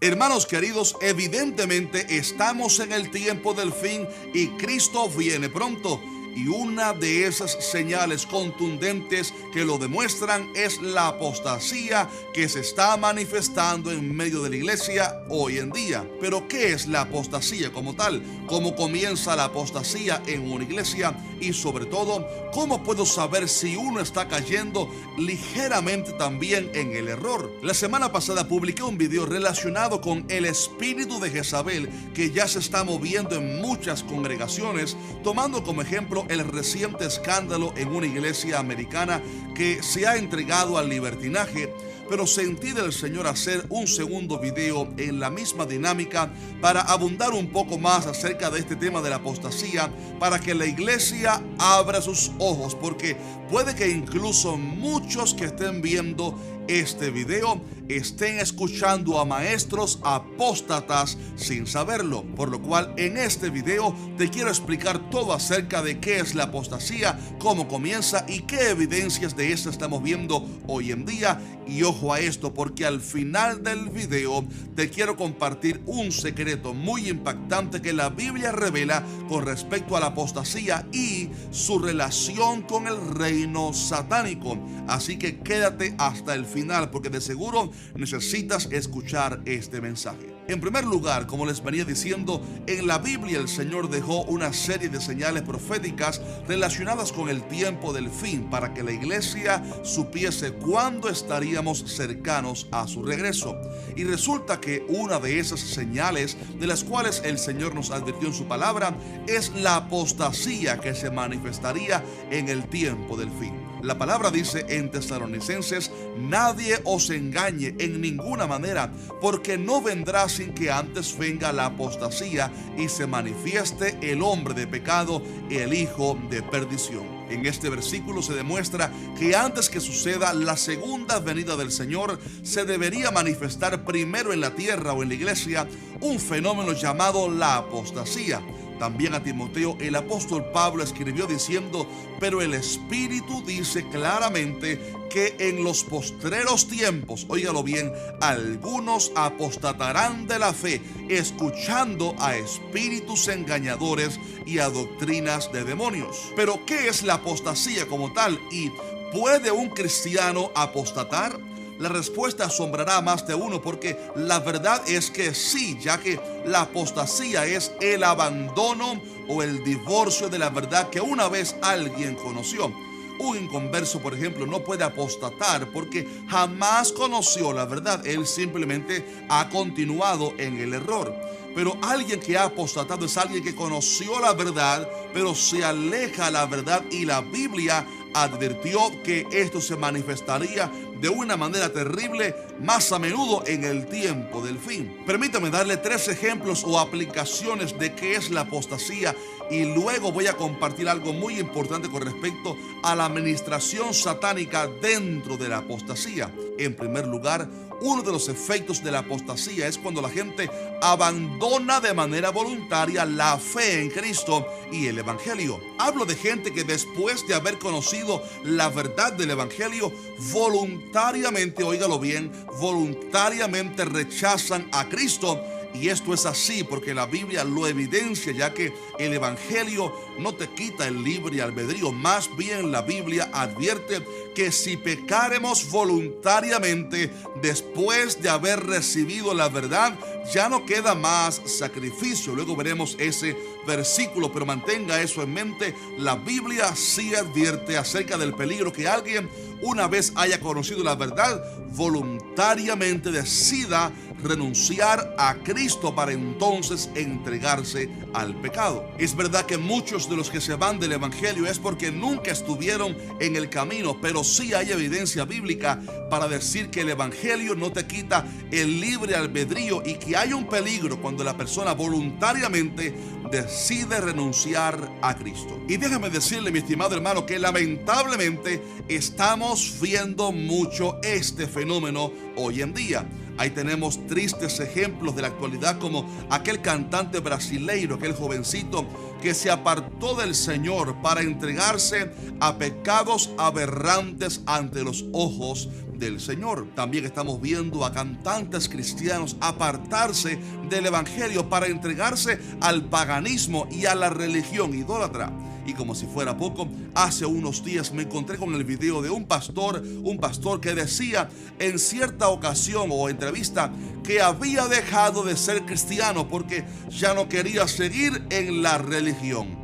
Hermanos queridos, evidentemente estamos en el tiempo del fin y Cristo viene pronto. Y una de esas señales contundentes que lo demuestran es la apostasía que se está manifestando en medio de la iglesia hoy en día. Pero ¿qué es la apostasía como tal? ¿Cómo comienza la apostasía en una iglesia? Y sobre todo, ¿cómo puedo saber si uno está cayendo ligeramente también en el error? La semana pasada publiqué un video relacionado con el espíritu de Jezabel que ya se está moviendo en muchas congregaciones, tomando como ejemplo el reciente escándalo en una iglesia americana que se ha entregado al libertinaje. Pero sentí del Señor hacer un segundo video en la misma dinámica para abundar un poco más acerca de este tema de la apostasía, para que la iglesia abra sus ojos, porque puede que incluso muchos que estén viendo este video estén escuchando a maestros apóstatas sin saberlo, por lo cual en este video te quiero explicar todo acerca de qué es la apostasía, cómo comienza y qué evidencias de esta estamos viendo hoy en día. Y ojo a esto, porque al final del video te quiero compartir un secreto muy impactante que la Biblia revela con respecto a la apostasía y su relación con el reino satánico. Así que quédate hasta el final, porque de seguro necesitas escuchar este mensaje. En primer lugar, como les venía diciendo, en la Biblia el Señor dejó una serie de señales proféticas relacionadas con el tiempo del fin para que la iglesia supiese cuándo estaríamos cercanos a su regreso. Y resulta que una de esas señales de las cuales el Señor nos advirtió en su palabra es la apostasía que se manifestaría en el tiempo del fin. La palabra dice en Tesalonicenses: nadie os engañe en ninguna manera, porque no vendrá sin que antes venga la apostasía y se manifieste el hombre de pecado, el hijo de perdición. En este versículo se demuestra que antes que suceda la segunda venida del Señor, se debería manifestar primero en la tierra o en la iglesia un fenómeno llamado la apostasía. También a Timoteo el apóstol Pablo escribió diciendo: pero el Espíritu dice claramente que en los postreros tiempos, óigalo bien, algunos apostatarán de la fe, escuchando a espíritus engañadores y a doctrinas de demonios. Pero ¿qué es la apostasía como tal? ¿Y puede un cristiano apostatar? La respuesta asombrará a más de uno, porque la verdad es que sí, ya que la apostasía es el abandono o el divorcio de la verdad que una vez alguien conoció. Un inconverso, por ejemplo, no puede apostatar porque jamás conoció la verdad. Él simplemente ha continuado en el error. Pero alguien que ha apostatado es alguien que conoció la verdad, pero se aleja de la verdad, y la Biblia advirtió que esto se manifestaría de una manera terrible más a menudo en el tiempo del fin. Permítame darle 3 ejemplos o aplicaciones de qué es la apostasía, y luego voy a compartir algo muy importante con respecto a la administración satánica dentro de la apostasía. En primer lugar, uno de los efectos de la apostasía es cuando la gente abandona de manera voluntaria la fe en Cristo y el Evangelio. Hablo de gente que después de haber conocido la verdad del Evangelio, voluntariamente, óigalo bien, voluntariamente rechazan a Cristo. Y esto es así porque la Biblia lo evidencia, ya que el Evangelio no te quita el libre albedrío. Más bien la Biblia advierte que si pecáremos voluntariamente después de haber recibido la verdad, ya no queda más sacrificio. Luego veremos ese versículo, pero mantenga eso en mente. La Biblia sí advierte acerca del peligro que alguien, una vez haya conocido la verdad, voluntariamente decida renunciar a Cristo para entonces entregarse al pecado. Es verdad que muchos de los que se van del Evangelio es porque nunca estuvieron en el camino, pero sí hay evidencia bíblica para decir que el Evangelio no te quita el libre albedrío y que hay un peligro cuando la persona voluntariamente decide renunciar a Cristo. Y déjame decirle, mi estimado hermano, que lamentablemente estamos viendo mucho este fenómeno hoy en día. Ahí tenemos tristes ejemplos de la actualidad, como aquel cantante brasileiro, aquel jovencito que se apartó del Señor para entregarse a pecados aberrantes ante los ojos del Señor. También estamos viendo a cantantes cristianos apartarse del evangelio para entregarse al paganismo y a la religión idólatra. Y como si fuera poco, hace unos días me encontré con el video de un pastor que decía en cierta ocasión o entrevista que había dejado de ser cristiano porque ya no quería seguir en la religión.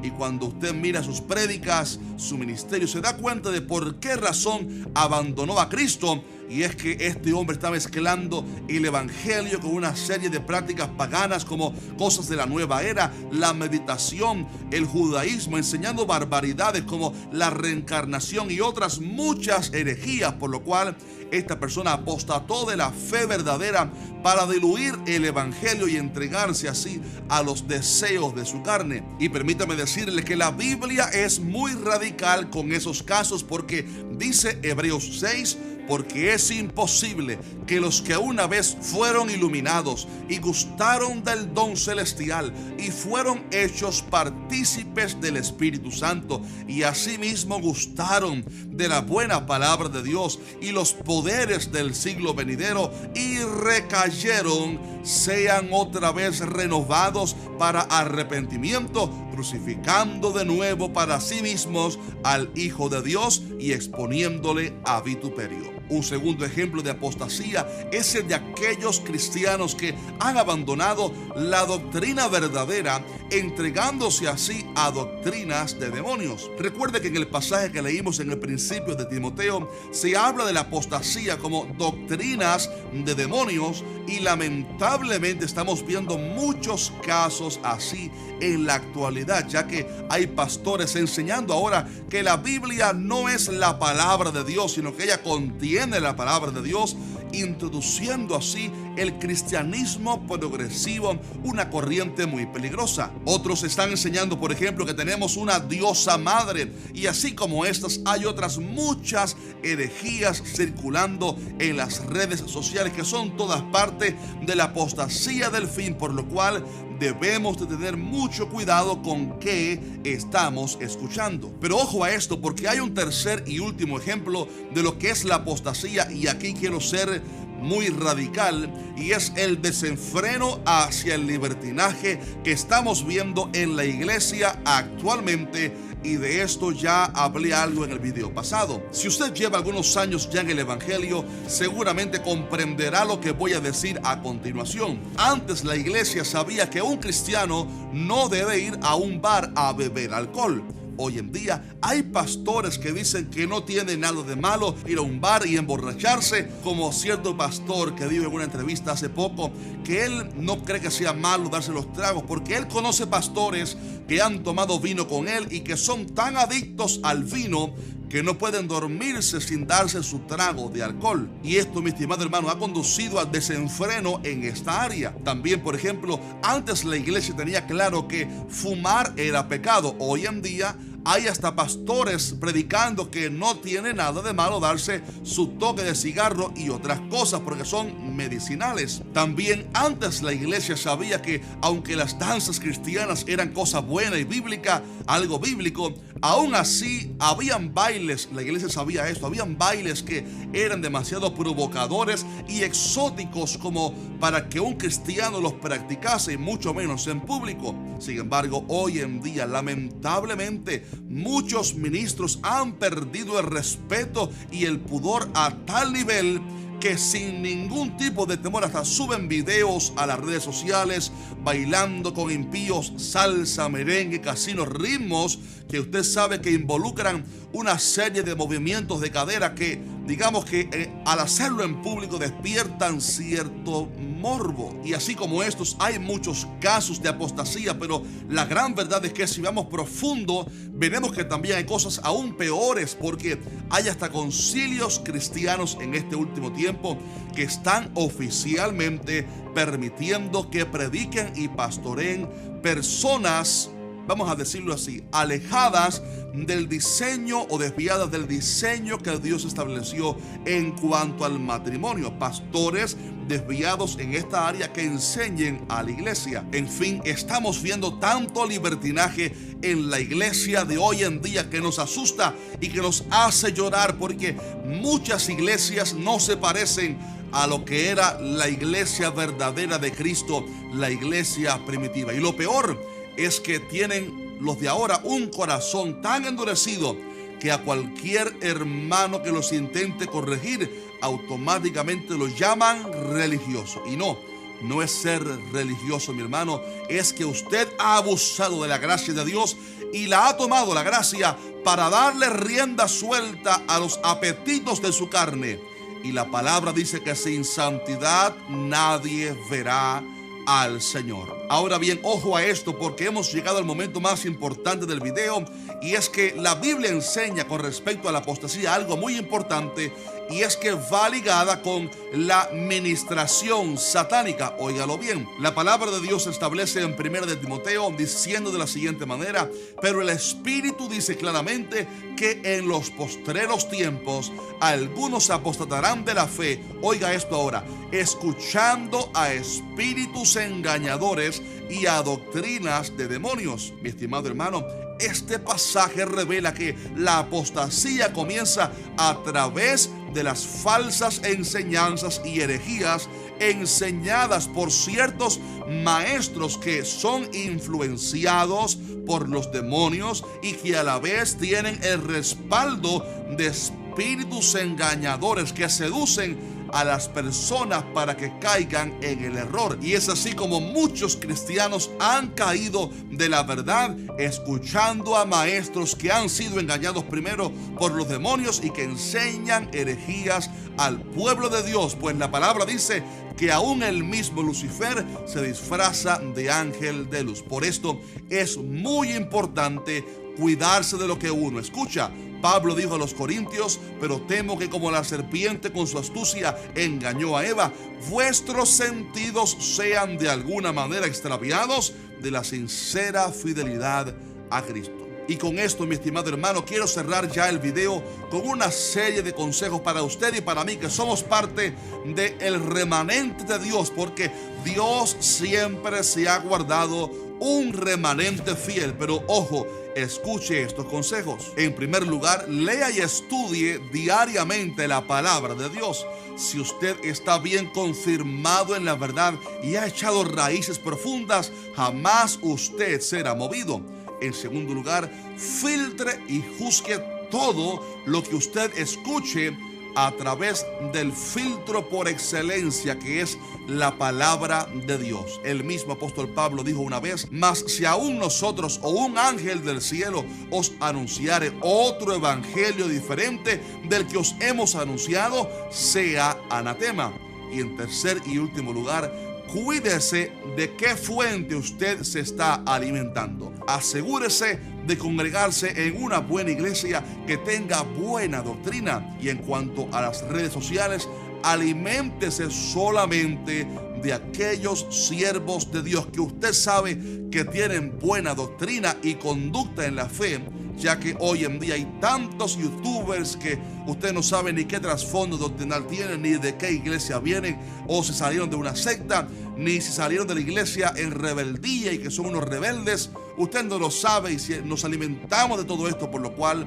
Y cuando usted mira sus prédicas, su ministerio, se da cuenta de por qué razón abandonó a Cristo. Y es que este hombre está mezclando el evangelio con una serie de prácticas paganas como cosas de la nueva era, la meditación, el judaísmo, enseñando barbaridades como la reencarnación y otras muchas herejías, por lo cual esta persona apostató de la fe verdadera para diluir el evangelio y entregarse así a los deseos de su carne. Y permítame decirle que la Biblia es muy radical con esos casos, porque dice Hebreos 6, porque es imposible que los que una vez fueron iluminados y gustaron del don celestial y fueron hechos partícipes del Espíritu Santo y asimismo gustaron de la buena palabra de Dios y los poderes del siglo venidero y recayeron, sean otra vez renovados para arrepentimiento, crucificando de nuevo para sí mismos al Hijo de Dios y exponiéndole a vituperio. Un segundo ejemplo de apostasía es el de aquellos cristianos que han abandonado la doctrina verdadera, entregándose así a doctrinas de demonios. Recuerde que en el pasaje que leímos en el principio de Timoteo se habla de la apostasía como doctrinas de demonios, y lamentablemente estamos viendo muchos casos así en la actualidad, ya que hay pastores enseñando ahora que la Biblia no es la palabra de Dios, sino que ella contiene la palabra de Dios, introduciendo así el cristianismo progresivo, una corriente muy peligrosa. Otros están enseñando, por ejemplo, que tenemos una diosa madre, y así como estas hay otras muchas herejías circulando en las redes sociales que son todas parte de la apostasía del fin, por lo cual debemos de tener mucho cuidado con qué estamos escuchando. Pero ojo a esto, porque hay un tercer y último ejemplo de lo que es la apostasía, y aquí quiero ser muy radical, y es el desenfreno hacia el libertinaje que estamos viendo en la iglesia actualmente. Y de esto ya hablé algo en el video pasado. Si usted lleva algunos años ya en el evangelio, seguramente comprenderá lo que voy a decir a continuación. Antes la iglesia sabía que un cristiano no debe ir a un bar a beber alcohol. Hoy en día hay pastores que dicen que no tiene nada de malo ir a un bar y emborracharse, como cierto pastor que dijo en una entrevista hace poco que él no cree que sea malo darse los tragos, porque él conoce pastores que han tomado vino con él y que son tan adictos al vino que no pueden dormirse sin darse su trago de alcohol. Y esto, mi estimado hermano, ha conducido al desenfreno en esta área. También, por ejemplo, antes la iglesia tenía claro que fumar era pecado. Hoy en día hay hasta pastores predicando que no tiene nada de malo darse su toque de cigarro y otras cosas porque son medicinales. También antes la iglesia sabía que aunque las danzas cristianas eran cosa buena y bíblica, algo bíblico, aún así habían bailes, la iglesia sabía esto, habían bailes que eran demasiado provocadores y exóticos como para que un cristiano los practicase, y mucho menos en público. Sin embargo, hoy en día, lamentablemente, muchos ministros han perdido el respeto y el pudor a tal nivel que sin ningún tipo de temor hasta suben videos a las redes sociales bailando con impíos salsa, merengue, casinos, ritmos que usted sabe que involucran una serie de movimientos de cadera que, digamos que al hacerlo en público despiertan cierto morbo. Y así como estos hay muchos casos de apostasía, pero la gran verdad es que si vamos profundo veremos que también hay cosas aún peores, porque hay hasta concilios cristianos en este último tiempo que están oficialmente permitiendo que prediquen y pastoreen personas vamos a decirlo así, alejadas del diseño o desviadas del diseño que Dios estableció en cuanto al matrimonio. Pastores desviados en esta área que enseñen a la iglesia. En fin, estamos viendo tanto libertinaje en la iglesia de hoy en día que nos asusta y que nos hace llorar, porque muchas iglesias no se parecen a lo que era la iglesia verdadera de Cristo, la iglesia primitiva. Y lo peor es que tienen los de ahora un corazón tan endurecido que a cualquier hermano que los intente corregir, automáticamente lo llaman religioso. Y no es ser religioso, mi hermano, es que usted ha abusado de la gracia de Dios y la ha tomado la gracia para darle rienda suelta a los apetitos de su carne. Y la palabra dice que sin santidad nadie verá al Señor. Ahora bien, ojo a esto, porque hemos llegado al momento más importante del video, y es que la Biblia enseña con respecto a la apostasía algo muy importante, y es que va ligada con la ministración satánica. Óigalo bien, la palabra de Dios establece en 1 de Timoteo diciendo de la siguiente manera: pero el Espíritu dice claramente que en los postreros tiempos algunos apostatarán de la fe. Oiga esto ahora: escuchando a espíritus engañadores y a doctrinas de demonios. Mi estimado hermano, este pasaje revela que la apostasía comienza a través de las falsas enseñanzas y herejías enseñadas por ciertos maestros que son influenciados por los demonios y que a la vez tienen el respaldo de espíritus engañadores que seducen a las personas para que caigan en el error. Y es así como muchos cristianos han caído de la verdad, escuchando a maestros que han sido engañados primero por los demonios y que enseñan herejías al pueblo de Dios. Pues la palabra dice que aún el mismo Lucifer se disfraza de ángel de luz. Por esto es muy importante cuidarse de lo que uno escucha. Pablo dijo a los corintios: pero temo que como la serpiente con su astucia engañó a Eva, vuestros sentidos sean de alguna manera extraviados de la sincera fidelidad a Cristo. Y con esto, mi estimado hermano, quiero cerrar ya el video con una serie de consejos para usted y para mí, que somos parte del remanente de Dios, porque Dios siempre se ha guardado un remanente fiel. Pero ojo, escuche estos consejos. En primer lugar, lea y estudie diariamente la palabra de Dios. Si usted está bien confirmado en la verdad y ha echado raíces profundas, jamás usted será movido. En segundo lugar, filtre y juzgue todo lo que usted escuche a través del filtro por excelencia, que es la palabra de Dios. El mismo apóstol Pablo dijo una vez: mas si aún nosotros o un ángel del cielo os anunciare otro evangelio diferente del que os hemos anunciado, sea anatema. Y en tercer y último lugar, cuídese de qué fuente usted se está alimentando. Asegúrese de congregarse en una buena iglesia que tenga buena doctrina. Y en cuanto a las redes sociales, aliméntese solamente de aquellos siervos de Dios que usted sabe que tienen buena doctrina y conducta en la fe, ya que hoy en día hay tantos youtubers que usted no sabe ni qué trasfondo doctrinal tienen, ni de qué iglesia vienen, o si salieron de una secta, ni si salieron de la iglesia en rebeldía y que son unos rebeldes. Usted no lo sabe, y si nos alimentamos de todo esto, por lo cual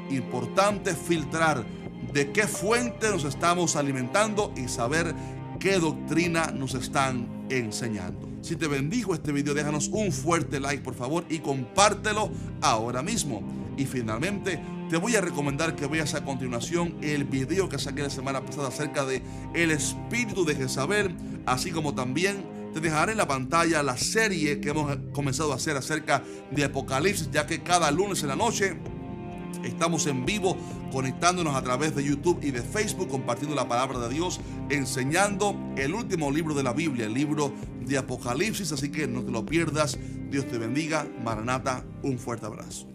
importante filtrar de qué fuente nos estamos alimentando y saber qué doctrina nos están enseñando. Si te bendijo este video, déjanos un fuerte like, por favor, y compártelo ahora mismo. Y finalmente, te voy a recomendar que veas a continuación el video que saqué la semana pasada acerca de el espíritu de Jezabel, así como también te dejaré en la pantalla la serie que hemos comenzado a hacer acerca de Apocalipsis, ya que cada lunes en la noche estamos en vivo, conectándonos a través de YouTube y de Facebook, compartiendo la palabra de Dios, enseñando el último libro de la Biblia, el libro de Apocalipsis. Así que no te lo pierdas. Dios te bendiga. Maranata, un fuerte abrazo.